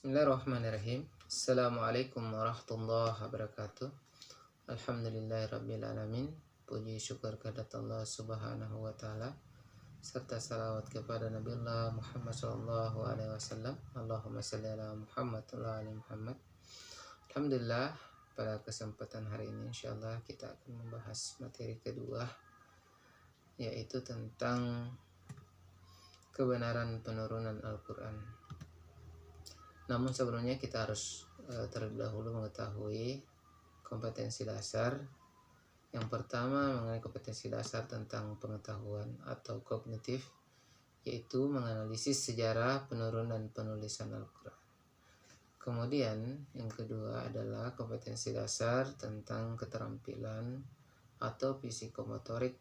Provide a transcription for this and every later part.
Bismillahirrahmanirrahim. Assalamualaikum warahmatullahi wabarakatuh. Alhamdulillahirrabbilalamin. Puji syukur kehadirat Allah subhanahu wa ta'ala, serta salawat kepada Nabiullah Muhammad sallallahu alaihi wasallam. Allahumma salli ala Muhammad wa ala Muhammad. Alhamdulillah, pada kesempatan hari ini insyaallah kita akan membahas materi kedua, yaitu tentang kebenaran penurunan Al-Quran. Namun sebelumnya kita harus terlebih dahulu mengetahui kompetensi dasar. Yang pertama mengenai kompetensi dasar tentang pengetahuan atau kognitif, yaitu menganalisis sejarah penurunan penulisan Al-Quran. Kemudian yang kedua adalah kompetensi dasar tentang keterampilan atau psikomotorik,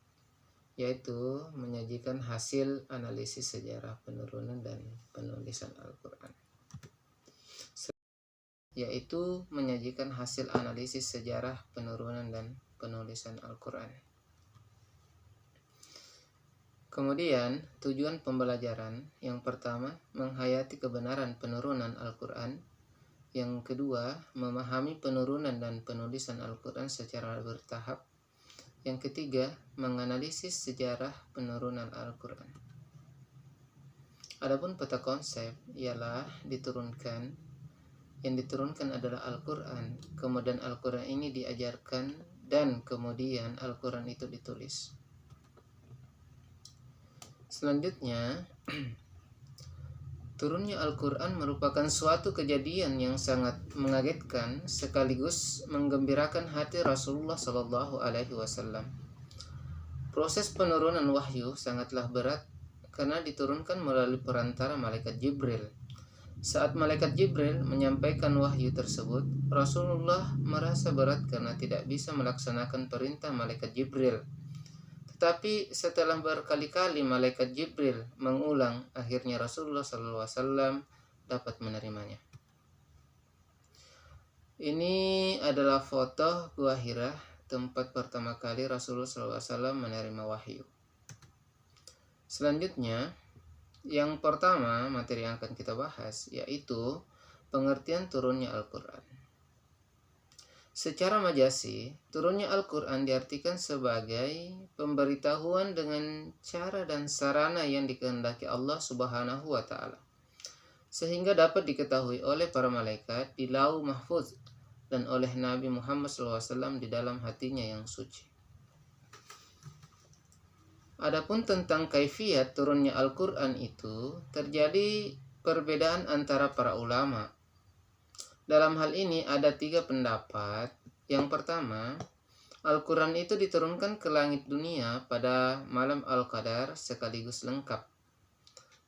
yaitu menyajikan hasil analisis sejarah penurunan dan penulisan Al-Quran. Yaitu menyajikan hasil analisis sejarah penurunan dan penulisan Al-Quran. Kemudian tujuan pembelajaran yang pertama menghayati kebenaran penurunan Al-Quran. Yang kedua memahami penurunan dan penulisan Al-Quran secara bertahap. Yang ketiga menganalisis sejarah penurunan Al-Quran. Adapun peta konsep ialah yang diturunkan adalah Al-Quran, kemudian Al-Quran ini diajarkan, dan kemudian Al-Quran itu ditulis. Selanjutnya, turunnya Al-Quran merupakan suatu kejadian yang sangat mengagetkan sekaligus menggembirakan hati Rasulullah Shallallahu Alaihi Wasallam. Proses penurunan wahyu sangatlah berat karena diturunkan melalui perantara malaikat Jibril. Saat malaikat Jibril menyampaikan wahyu tersebut, Rasulullah merasa berat karena tidak bisa melaksanakan perintah malaikat Jibril. Tetapi setelah berkali-kali malaikat Jibril mengulang, akhirnya Rasulullah SAW dapat menerimanya. Ini adalah foto Gua Hira, tempat pertama kali Rasulullah SAW menerima wahyu. Selanjutnya, yang pertama materi yang akan kita bahas yaitu pengertian turunnya Al-Quran. Secara majasi, turunnya Al-Quran diartikan sebagai pemberitahuan dengan cara dan sarana yang dikehendaki Allah Subhanahu wa Ta'ala, sehingga dapat diketahui oleh para malaikat di Lauh Mahfuz dan oleh Nabi Muhammad SAW di dalam hatinya yang suci. Adapun tentang kaifiat turunnya Al-Quran itu terjadi perbedaan antara para ulama. Dalam hal ini ada 3 pendapat. Yang pertama, Al-Quran itu diturunkan ke langit dunia pada malam Al-Qadar sekaligus lengkap,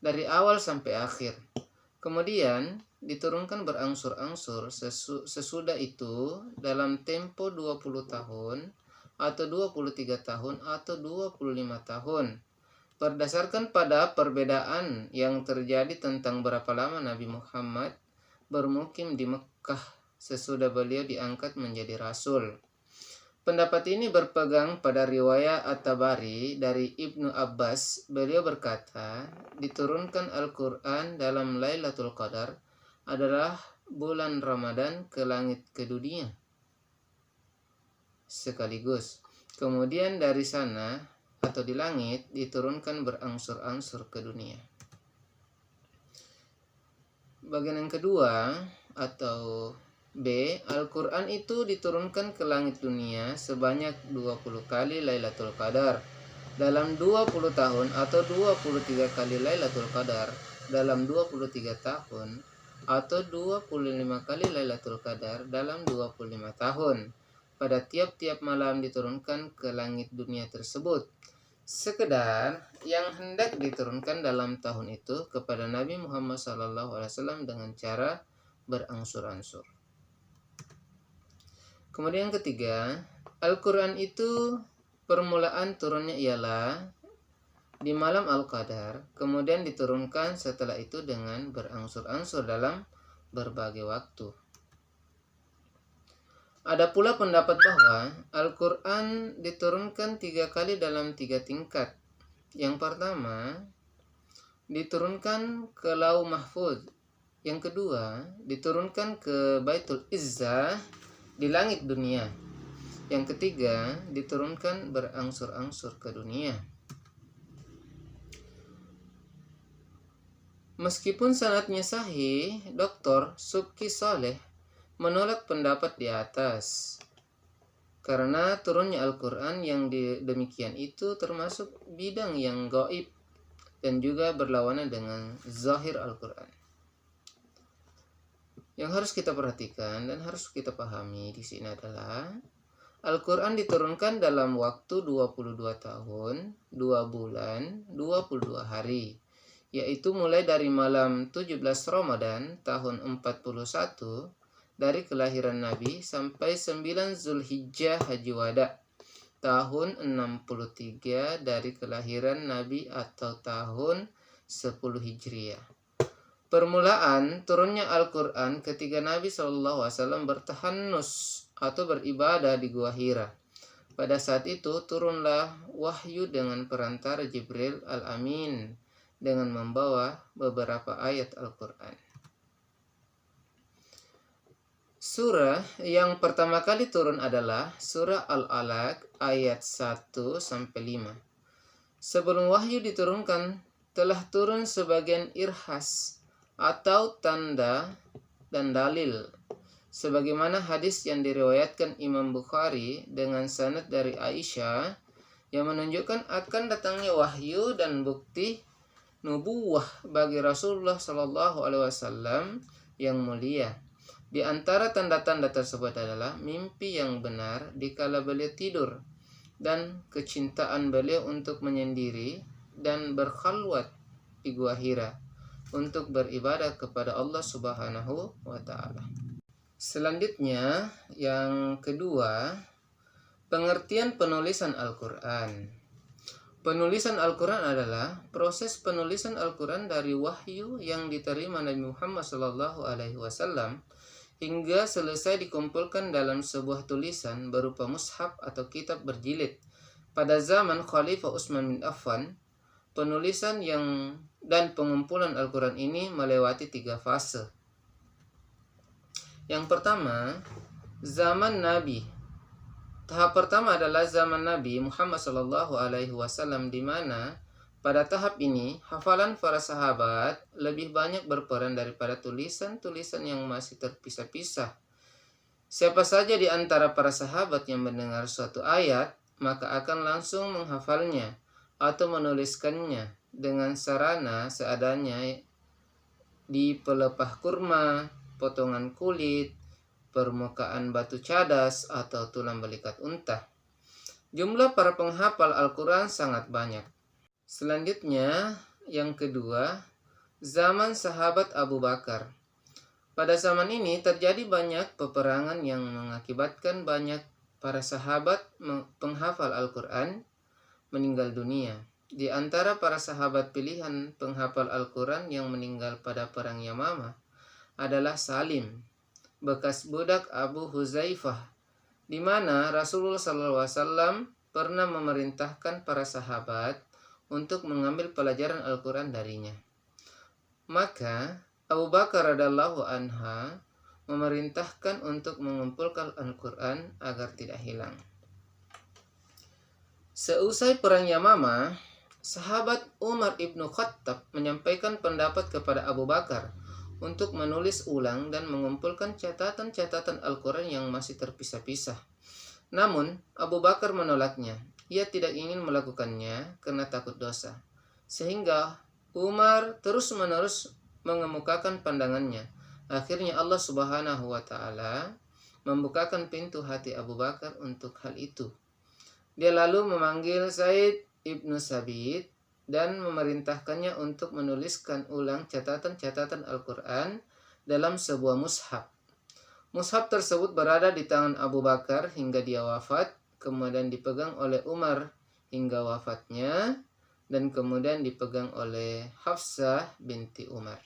dari awal sampai akhir. Kemudian diturunkan berangsur-angsur sesudah itu dalam tempo 20 tahun atau 23 tahun atau 25 tahun, berdasarkan pada perbedaan yang terjadi tentang berapa lama Nabi Muhammad bermukim di Mekkah sesudah beliau diangkat menjadi Rasul. Pendapat ini berpegang pada riwayat At-Tabari dari Ibnu Abbas. Beliau berkata, diturunkan Al-Quran dalam Lailatul Qadar adalah bulan Ramadan ke langit ke dunia sekaligus. Kemudian dari sana atau di langit diturunkan berangsur-angsur ke dunia. Bagian yang kedua atau B, Al-Quran itu diturunkan ke langit dunia sebanyak 20 kali Lailatul Qadar dalam 20 tahun atau 23 kali Lailatul Qadar dalam 23 tahun atau 25 kali Lailatul Qadar dalam 25 tahun. Pada tiap-tiap malam diturunkan ke langit dunia tersebut. Sekedar yang hendak diturunkan dalam tahun itu kepada Nabi Muhammad SAW dengan cara berangsur-angsur. Kemudian yang ketiga, Al-Quran itu permulaan turunnya ialah di malam Al-Qadar, kemudian diturunkan setelah itu dengan berangsur-angsur dalam berbagai waktu. Ada pula pendapat bahwa Al-Quran diturunkan 3 kali dalam 3 tingkat. Yang pertama, diturunkan ke Lauh Mahfuz, Yang kedua, diturunkan ke Baitul Izzah di langit dunia. Yang ketiga, diturunkan berangsur-angsur ke dunia. Meskipun sanadnya sahih, Dr. Subki Saleh menolak pendapat di atas. Karena turunnya Al-Quran yang demikian itu termasuk bidang yang gaib dan juga berlawanan dengan zahir Al-Quran. Yang harus kita perhatikan dan harus kita pahami di sini adalah Al-Quran diturunkan dalam waktu 22 tahun, 2 bulan, 22 hari, yaitu mulai dari malam 17 Ramadan tahun 41 dari kelahiran Nabi sampai 9 Zulhijjah Haji Wada tahun 63 dari kelahiran Nabi atau tahun 10 Hijriah. Permulaan turunnya Al-Quran ketika Nabi SAW bertahanus atau beribadah di Gua Hira. Pada saat itu turunlah wahyu dengan perantara Jibril Al-Amin dengan membawa beberapa ayat Al-Quran. Surah yang pertama kali turun adalah Surah Al-Alaq ayat 1-5. Sebelum wahyu diturunkan, telah turun sebagian irhas atau tanda dan dalil, sebagaimana hadis yang diriwayatkan Imam Bukhari dengan sanad dari Aisyah yang menunjukkan akan datangnya wahyu dan bukti nubuwah bagi Rasulullah SAW yang mulia. Di antara tanda-tanda tersebut adalah mimpi yang benar dikala beliau tidur dan kecintaan beliau untuk menyendiri dan berkhalwat di Gua Hira untuk beribadah kepada Allah Subhanahu wa Ta'ala. Selanjutnya, yang kedua, pengertian penulisan Al-Quran. Penulisan Al-Quran adalah proses penulisan Al-Quran dari wahyu yang diterima Nabi Muhammad SAW hingga selesai dikumpulkan dalam sebuah tulisan berupa mushaf atau kitab berjilid. Pada zaman Khalifah Utsman bin Affan, penulisan dan pengumpulan Al-Quran ini melewati 3 fase. Yang pertama, zaman Nabi. Tahap pertama adalah zaman Nabi Muhammad SAW, di mana pada tahap ini hafalan para sahabat lebih banyak berperan daripada tulisan-tulisan yang masih terpisah-pisah. Siapa saja di antara para sahabat yang mendengar suatu ayat, maka akan langsung menghafalnya atau menuliskannya dengan sarana seadanya di pelepah kurma, potongan kulit, permukaan batu cadas, atau tulang belikat unta. Jumlah para penghafal Al-Quran sangat banyak. Selanjutnya, yang kedua, zaman sahabat Abu Bakar. Pada zaman ini terjadi banyak peperangan yang mengakibatkan banyak para sahabat penghafal Al-Quran meninggal dunia. Di antara para sahabat pilihan penghafal Al-Quran yang meninggal pada perang Yamamah adalah Salim, bekas budak Abu Huzaifah, di mana Rasulullah SAW pernah memerintahkan para sahabat untuk mengambil pelajaran Al-Quran darinya. Maka Abu Bakar radhiyallahu anha memerintahkan untuk mengumpulkan Al-Quran agar tidak hilang. Seusai perang Yamamah, sahabat Umar ibnu Khattab menyampaikan pendapat kepada Abu Bakar untuk menulis ulang dan mengumpulkan catatan-catatan Al-Quran yang masih terpisah-pisah. Namun, Abu Bakar menolaknya. Ia tidak ingin melakukannya karena takut dosa. Sehingga Umar terus-menerus mengemukakan pandangannya. Akhirnya Allah Subhanahu wa Ta'ala membukakan pintu hati Abu Bakar untuk hal itu. Dia lalu memanggil Zaid ibnu Sabit dan memerintahkannya untuk menuliskan ulang catatan-catatan Al-Quran dalam sebuah mushaf. Mushaf tersebut berada di tangan Abu Bakar hingga dia wafat, kemudian dipegang oleh Umar hingga wafatnya, dan kemudian dipegang oleh Hafsah binti Umar.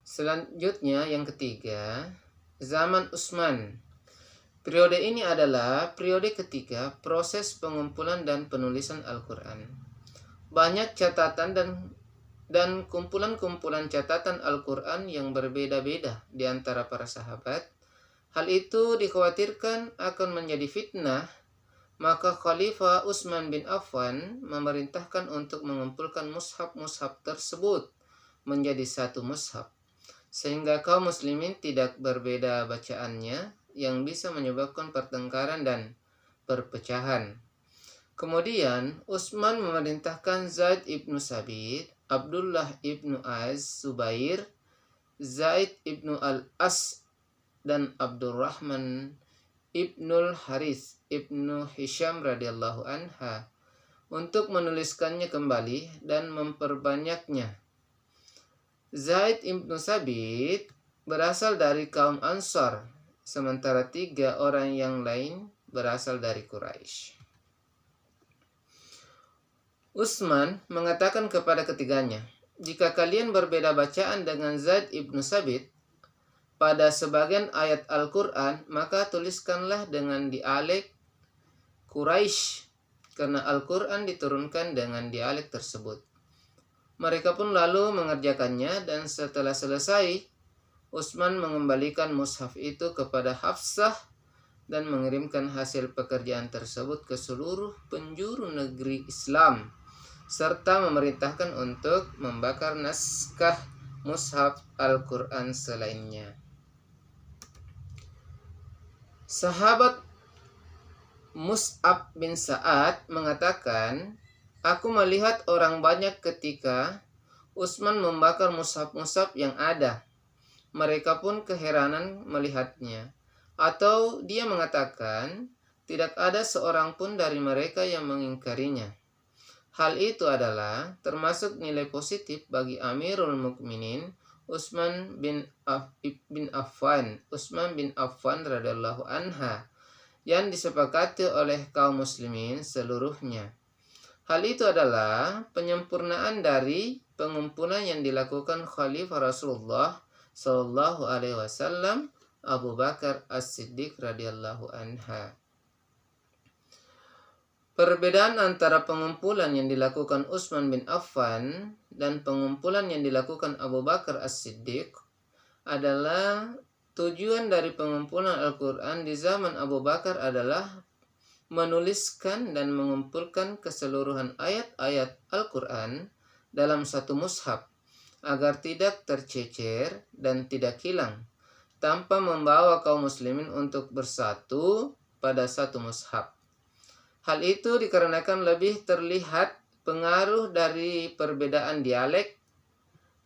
Selanjutnya, yang ketiga, zaman Utsman. Periode ini adalah periode ketiga proses pengumpulan dan penulisan Al-Quran. Banyak catatan dan kumpulan-kumpulan catatan Al-Quran yang berbeda-beda di antara para sahabat. Hal itu dikhawatirkan akan menjadi fitnah, maka Khalifah Utsman bin Affan memerintahkan untuk mengumpulkan mushaf-mushaf tersebut menjadi satu mushaf, sehingga kaum muslimin tidak berbeda bacaannya yang bisa menyebabkan pertengkaran dan perpecahan. Kemudian Utsman memerintahkan Zaid ibnu Sabit, Abdullah ibnu Az, Zubair, Zaid ibnu Al-As, dan Abdurrahman ibnul Harith ibnu Hisham radhiyallahu anha untuk menuliskannya kembali dan memperbanyaknya. Zaid ibnu Sabit berasal dari kaum Ansar, sementara 3 orang yang lain berasal dari Quraisy. Utsman mengatakan kepada ketiganya, "Jika kalian berbeda bacaan dengan Zaid ibnu Sabit pada sebagian ayat Al-Quran, maka tuliskanlah dengan dialek Quraisy, karena Al-Quran diturunkan dengan dialek tersebut." Mereka pun lalu mengerjakannya, dan setelah selesai, Utsman mengembalikan mushaf itu kepada Hafsah dan mengirimkan hasil pekerjaan tersebut ke seluruh penjuru negeri Islam, serta memerintahkan untuk membakar naskah mushaf Al-Quran selainnya. Sahabat Mus'ab bin Sa'ad mengatakan, "Aku melihat orang banyak ketika Utsman membakar mushaf-mushaf yang ada. Mereka pun keheranan melihatnya." Atau dia mengatakan, "Tidak ada seorang pun dari mereka yang mengingkarinya." Hal itu adalah termasuk nilai positif bagi Amirul Mukminin Utsman bin Affan radhiyallahu anha yang disepakati oleh kaum muslimin seluruhnya. Hal itu adalah penyempurnaan dari pengumpulan yang dilakukan Khalifah Rasulullah Shallallahu Alaihi Wasallam Abu Bakar As-Siddiq radhiyallahu anha. Perbedaan antara pengumpulan yang dilakukan Utsman bin Affan dan pengumpulan yang dilakukan Abu Bakar As-Siddiq adalah tujuan dari pengumpulan Al-Quran di zaman Abu Bakar adalah menuliskan dan mengumpulkan keseluruhan ayat-ayat Al-Quran dalam satu mushaf agar tidak tercecer dan tidak hilang, tanpa membawa kaum muslimin untuk bersatu pada satu mushaf. Hal itu dikarenakan lebih terlihat pengaruh dari perbedaan dialek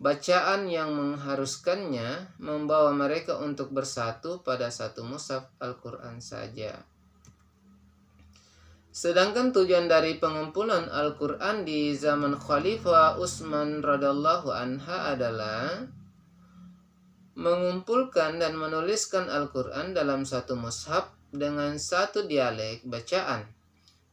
bacaan yang mengharuskannya membawa mereka untuk bersatu pada satu mushaf Al-Quran saja. Sedangkan tujuan dari pengumpulan Al-Quran di zaman Khalifah Utsman radhiyallahu anha adalah mengumpulkan dan menuliskan Al-Quran dalam satu mushaf dengan satu dialek bacaan,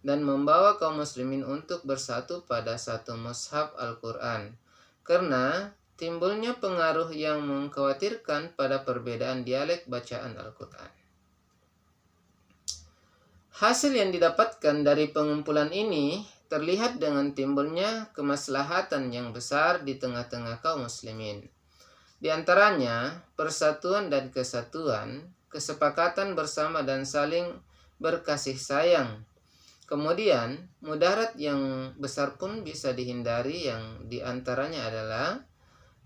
dan membawa kaum muslimin untuk bersatu pada satu mushaf Al-Quran, karena timbulnya pengaruh yang mengkhawatirkan pada perbedaan dialek bacaan Al-Quran. Hasil yang didapatkan dari pengumpulan ini terlihat dengan timbulnya kemaslahatan yang besar di tengah-tengah kaum muslimin. Di antaranya persatuan dan kesatuan, kesepakatan bersama dan saling berkasih sayang. Kemudian, mudarat yang besar pun bisa dihindari, yang diantaranya adalah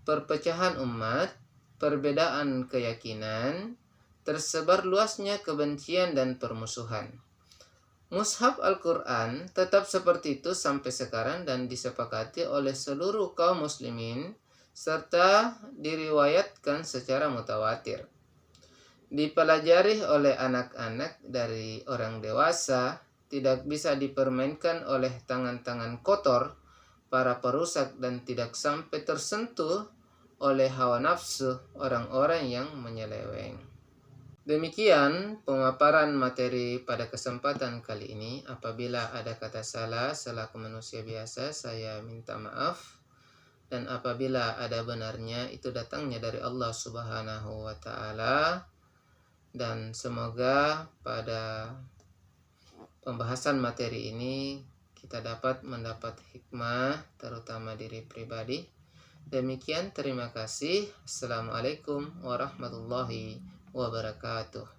perpecahan umat, perbedaan keyakinan, tersebar luasnya kebencian dan permusuhan. Mushaf Al-Quran tetap seperti itu sampai sekarang dan disepakati oleh seluruh kaum muslimin serta diriwayatkan secara mutawatir. Dipelajari oleh anak-anak dari orang dewasa, tidak bisa dipermainkan oleh tangan-tangan kotor para perusak, dan tidak sampai tersentuh oleh hawa nafsu orang-orang yang menyeleweng. Demikian pemaparan materi pada kesempatan kali ini. Apabila ada kata salah selaku manusia biasa, saya minta maaf. Dan apabila ada benarnya, itu datangnya dari Allah Subhanahu wa Ta'ala. Dan semoga pada pembahasan materi ini kita dapat mendapat hikmah, terutama diri pribadi, Demikian, terima kasih. Assalamualaikum warahmatullahi wabarakatuh.